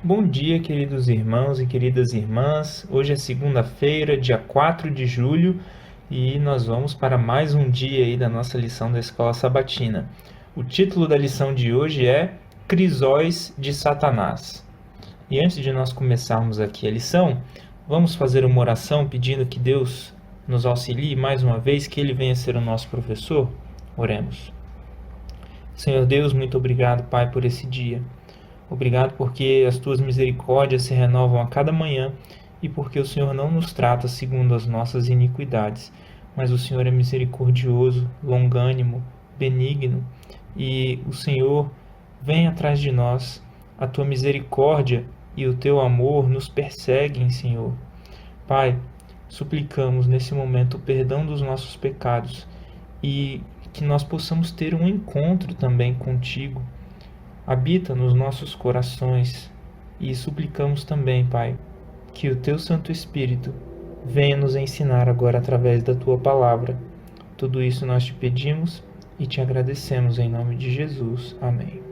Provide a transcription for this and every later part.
Bom dia, queridos irmãos e queridas irmãs. Hoje é segunda-feira, dia 4 de julho, e nós vamos para mais um dia aí da nossa lição da Escola Sabatina. O título da lição de hoje é Crisóis de Satanás. E antes de nós começarmos aqui a lição, vamos fazer uma oração pedindo que Deus nos auxilie mais uma vez, que Ele venha ser o nosso professor? Oremos. Senhor Deus, muito obrigado, Pai, por esse dia. Obrigado porque as Tuas misericórdias se renovam a cada manhã e porque o Senhor não nos trata segundo as nossas iniquidades, mas o Senhor é misericordioso, longânimo, benigno e o Senhor vem atrás de nós. A Tua misericórdia e o Teu amor nos perseguem, Senhor. Pai, suplicamos nesse momento o perdão dos nossos pecados e que nós possamos ter um encontro também contigo. Habita nos nossos corações e suplicamos também, Pai, que o Teu Santo Espírito venha nos ensinar agora através da Tua palavra. Tudo isso nós te pedimos e te agradecemos em nome de Jesus. Amém.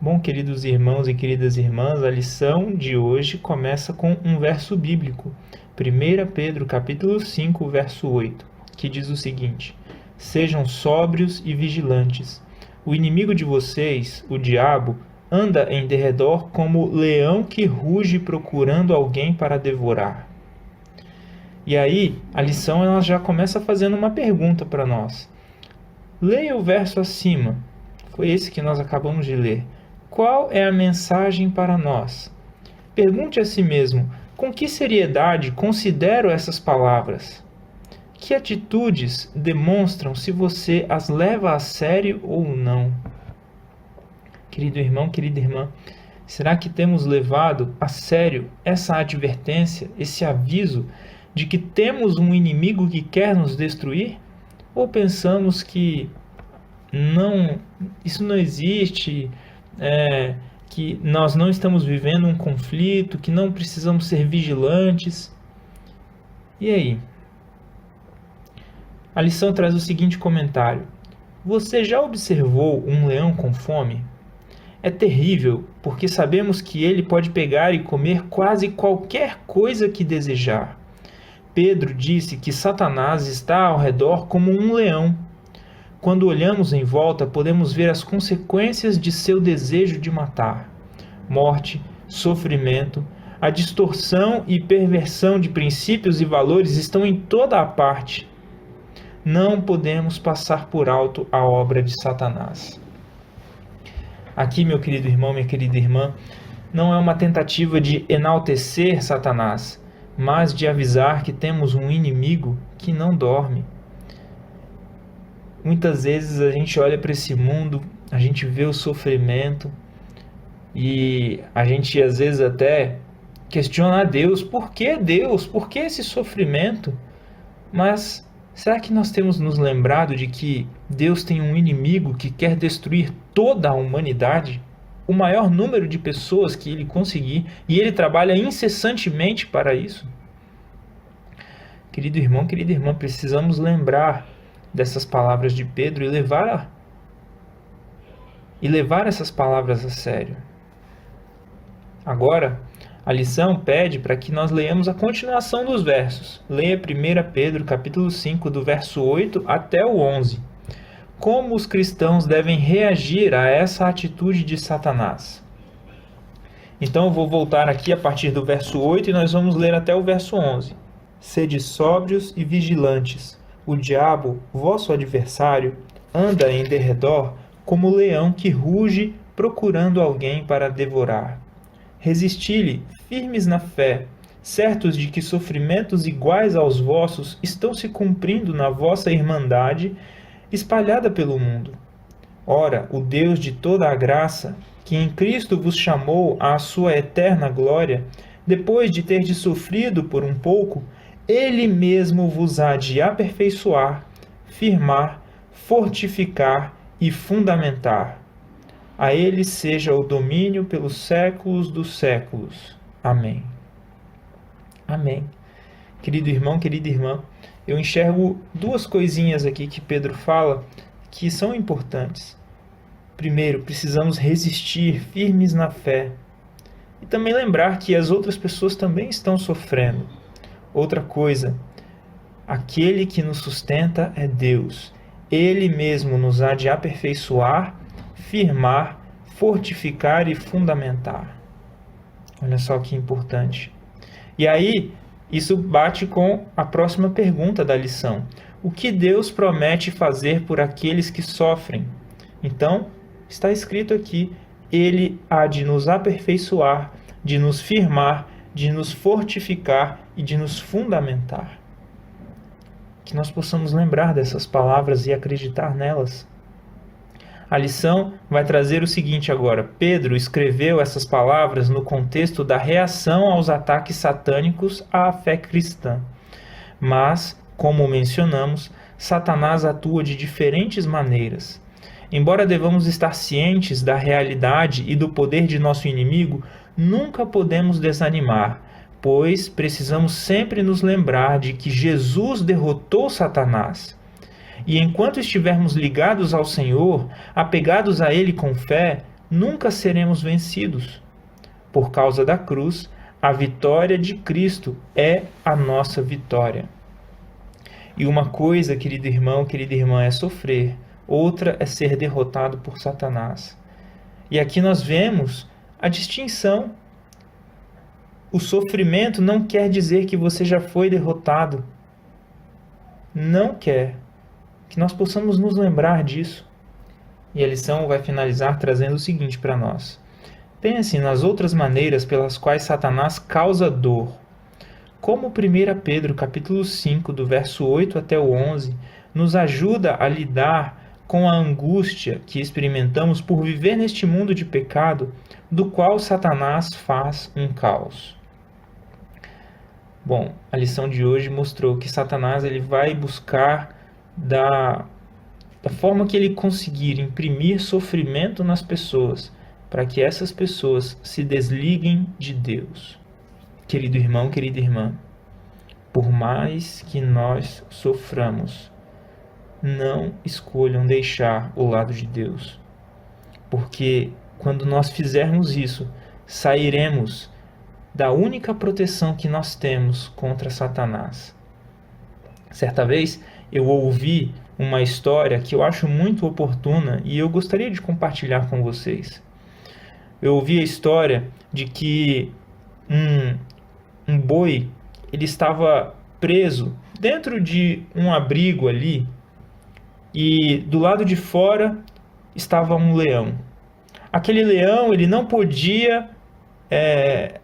Bom, queridos irmãos e queridas irmãs, a lição de hoje começa com um verso bíblico, 1 Pedro capítulo 5, verso 8, que diz o seguinte: Sejam sóbrios e vigilantes. O inimigo de vocês, o diabo, anda em derredor como leão que ruge procurando alguém para devorar. E aí, a lição ela já começa fazendo uma pergunta para nós. Leia o verso acima. Foi esse que nós acabamos de ler. Qual é a mensagem para nós? Pergunte a si mesmo, com que seriedade considero essas palavras? Que atitudes demonstram se você as leva a sério ou não? Querido irmão, querida irmã, será que temos levado a sério essa advertência, esse aviso de que temos um inimigo que quer nos destruir? Ou pensamos que isso não existe, que nós não estamos vivendo um conflito, que não precisamos ser vigilantes? E aí? A lição traz o seguinte comentário: Você já observou um leão com fome? É terrível, porque sabemos que ele pode pegar e comer quase qualquer coisa que desejar. Pedro disse que Satanás está ao redor como um leão. Quando olhamos em volta, podemos ver as consequências de seu desejo de matar: morte, sofrimento, a distorção e perversão de princípios e valores estão em toda a parte. Não podemos passar por alto a obra de Satanás. Aqui, meu querido irmão, minha querida irmã, não é uma tentativa de enaltecer Satanás, mas de avisar que temos um inimigo que não dorme. Muitas vezes a gente olha para esse mundo, a gente vê o sofrimento e a gente às vezes até questiona a Deus. Por que Deus? Por que esse sofrimento? Mas será que nós temos nos lembrado de que Deus tem um inimigo que quer destruir toda a humanidade? O maior número de pessoas que ele conseguir, e ele trabalha incessantemente para isso? Querido irmão, querida irmã, precisamos lembrar dessas palavras de Pedro e levar essas palavras a sério. Agora, a lição pede para que nós leiamos a continuação dos versos. Leia 1 Pedro capítulo 5, do verso 8 até o 11. Como os cristãos devem reagir a essa atitude de Satanás? Então eu vou voltar aqui a partir do verso 8 e nós vamos ler até o verso 11. Sede sóbrios e vigilantes. O diabo, vosso adversário, anda em derredor como leão que ruge procurando alguém para devorar. Resisti-lhe, firmes na fé, certos de que sofrimentos iguais aos vossos estão se cumprindo na vossa irmandade, espalhada pelo mundo. Ora, o Deus de toda a graça, que em Cristo vos chamou à sua eterna glória, depois de terdes sofrido por um pouco, Ele mesmo vos há de aperfeiçoar, firmar, fortificar e fundamentar. A Ele seja o domínio pelos séculos dos séculos. Amém. Amém. Querido irmão, querida irmã, eu enxergo duas coisinhas aqui que Pedro fala que são importantes. Primeiro, precisamos resistir firmes na fé. e também lembrar que as outras pessoas também estão sofrendo. Outra coisa, aquele que nos sustenta é Deus. Ele mesmo nos há de aperfeiçoar, firmar, fortificar e fundamentar. Olha só que importante. E aí, isso bate com a próxima pergunta da lição. O que Deus promete fazer por aqueles que sofrem? Então, está escrito aqui, Ele há de nos aperfeiçoar, de nos firmar, de nos fortificar e de nos fundamentar. Que nós possamos lembrar dessas palavras e acreditar nelas. A lição vai trazer o seguinte agora. Pedro escreveu essas palavras no contexto da reação aos ataques satânicos à fé cristã. Mas, como mencionamos, Satanás atua de diferentes maneiras. Embora devamos estar cientes da realidade e do poder de nosso inimigo, nunca podemos desanimar, pois precisamos sempre nos lembrar de que Jesus derrotou Satanás. E enquanto estivermos ligados ao Senhor, apegados a Ele com fé, nunca seremos vencidos. Por causa da cruz, a vitória de Cristo é a nossa vitória. E uma coisa, querido irmão, querida irmã, é sofrer. Outra é ser derrotado por Satanás. E aqui nós vemos a distinção. O sofrimento não quer dizer que você já foi derrotado. Não quer. Que nós possamos nos lembrar disso. E a lição vai finalizar trazendo o seguinte para nós. Pense nas outras maneiras pelas quais Satanás causa dor. Como 1 Pedro capítulo 5, do verso 8 até o 11, nos ajuda a lidar com a angústia que experimentamos por viver neste mundo de pecado, do qual Satanás faz um caos. Bom, a lição de hoje mostrou que Satanás ele vai buscar da forma que ele conseguir imprimir sofrimento nas pessoas, para que essas pessoas se desliguem de Deus. Querido irmão, querida irmã, por mais que nós soframos, não escolham deixar o lado de Deus, porque quando nós fizermos isso, sairemos da única proteção que nós temos contra Satanás. Certa vez, eu ouvi uma história que eu acho muito oportuna e eu gostaria de compartilhar com vocês. Eu ouvi a história de que um boi ele estava preso dentro de um abrigo ali e do lado de fora estava um leão. Aquele leão ele não podia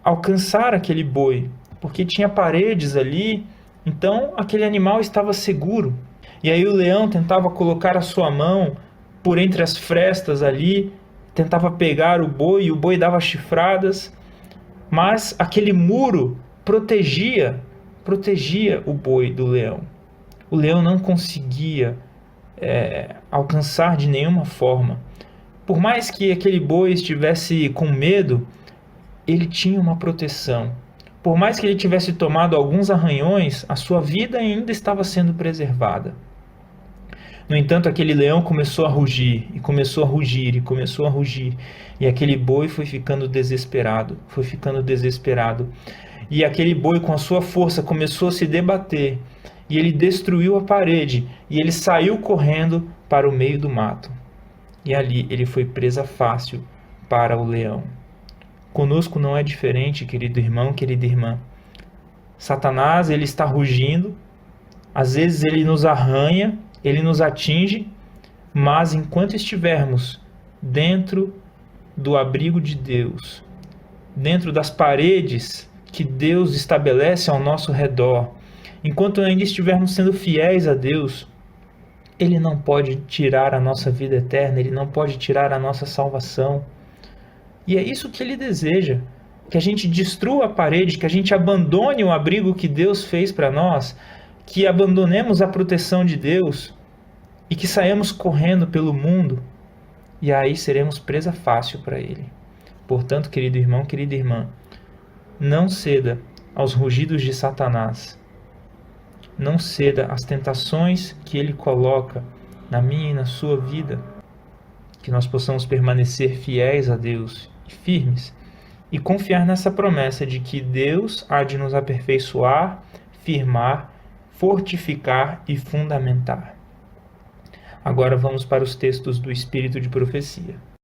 alcançar aquele boi porque tinha paredes ali. Então, aquele animal estava seguro. E aí o leão tentava colocar a sua mão por entre as frestas ali, tentava pegar o boi, e o boi dava chifradas. Mas aquele muro protegia o boi do leão. O leão não conseguia alcançar de nenhuma forma. Por mais que aquele boi estivesse com medo, ele tinha uma proteção. Por mais que ele tivesse tomado alguns arranhões, a sua vida ainda estava sendo preservada. No entanto, aquele leão começou a rugir, e começou a rugir, e começou a rugir. E aquele boi foi ficando desesperado, E aquele boi, com a sua força, começou a se debater. E ele destruiu a parede, e ele saiu correndo para o meio do mato. E ali ele foi presa fácil para o leão. Conosco não é diferente, querido irmão, querida irmã. Satanás, ele está rugindo, às vezes ele nos arranha, ele nos atinge, mas enquanto estivermos dentro do abrigo de Deus, dentro das paredes que Deus estabelece ao nosso redor, enquanto ainda estivermos sendo fiéis a Deus, Ele não pode tirar a nossa vida eterna, Ele não pode tirar a nossa salvação. E é isso que Ele deseja, que a gente destrua a parede, que a gente abandone o abrigo que Deus fez para nós, que abandonemos a proteção de Deus e que saiamos correndo pelo mundo, e aí seremos presa fácil para Ele. Portanto, querido irmão, querida irmã, não ceda aos rugidos de Satanás, não ceda às tentações que ele coloca na minha e na sua vida, que nós possamos permanecer fiéis a Deus e firmes e confiar nessa promessa de que Deus há de nos aperfeiçoar, firmar, fortificar e fundamentar. Agora vamos para os textos do Espírito de Profecia.